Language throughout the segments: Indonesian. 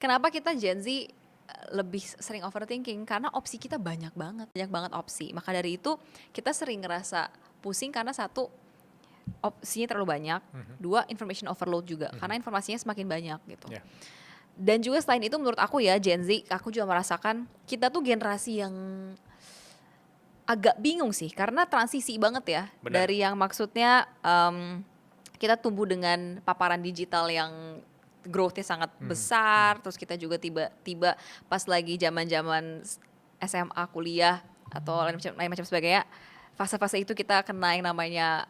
Kenapa kita Gen Z lebih sering overthinking? Karena opsi kita banyak banget opsi. Maka dari itu kita sering ngerasa pusing karena satu, opsinya terlalu banyak. Dua, information overload juga. Karena informasinya semakin banyak gitu. Yeah. Dan juga selain itu menurut aku ya Gen Z, aku juga merasakan kita tuh generasi yang agak bingung sih. Karena transisi banget ya. Benar. Dari yang maksudnya kita tumbuh dengan paparan digital yang growth-nya sangat besar, terus kita juga tiba-tiba pas lagi zaman-zaman SMA, kuliah atau lain macam sebagainya, fase-fase itu kita kena yang namanya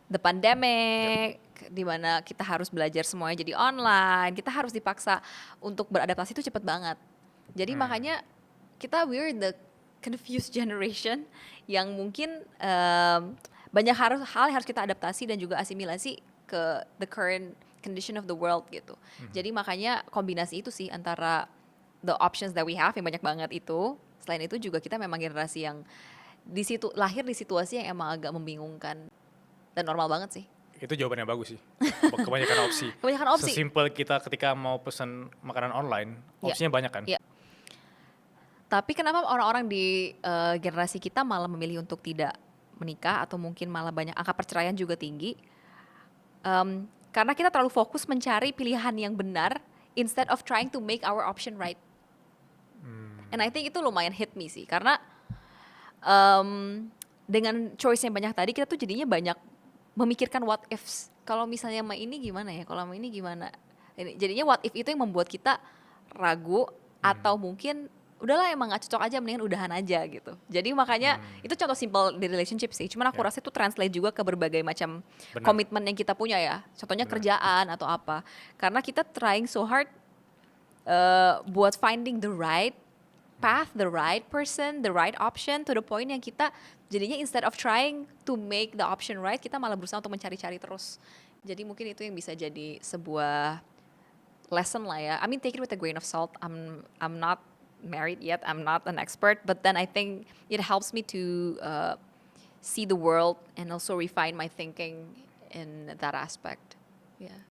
the pandemic, di mana kita harus belajar semuanya jadi online, kita harus dipaksa untuk beradaptasi itu cepet banget. Jadi makanya we're the confused generation yang mungkin banyak hal yang harus kita adaptasi dan juga asimilasi ke the current condition of the world gitu. Jadi makanya kombinasi itu sih antara the options that we have yang banyak banget itu. Selain itu juga kita memang generasi yang lahir di situasi yang emang agak membingungkan dan normal banget sih. Itu jawaban yang bagus sih. Kebanyakan opsi. Kebanyakan opsi. Sesimpel kita ketika mau pesan makanan online, opsinya banyak kan? Iya. Tapi kenapa orang-orang di generasi kita malah memilih untuk tidak menikah atau mungkin malah banyak angka perceraian juga tinggi? Karena kita terlalu fokus mencari pilihan yang benar instead of trying to make our option right. And I think itu lumayan hit me sih, karena dengan choice yang banyak tadi kita tuh jadinya banyak memikirkan what ifs. Kalau misalnya sama ini gimana ya? Kalau sama ini gimana? Jadinya what if itu yang membuat kita ragu atau mungkin udahlah emang gak cocok aja, mendingan udahan aja gitu. Jadi makanya itu contoh simple di relationship sih. Cuman aku rasa itu translate juga ke berbagai macam komitmen yang kita punya ya. Contohnya kerjaan atau apa. Karena kita trying so hard buat finding the right path, the right person, the right option, to the point yang kita jadinya instead of trying to make the option right, kita malah berusaha untuk mencari-cari terus. Jadi mungkin itu yang bisa jadi sebuah lesson lah ya. I mean, take it with a grain of salt. I'm not married yet, I'm not an expert, but then I think it helps me to see the world and also refine my thinking in that aspect. Yeah.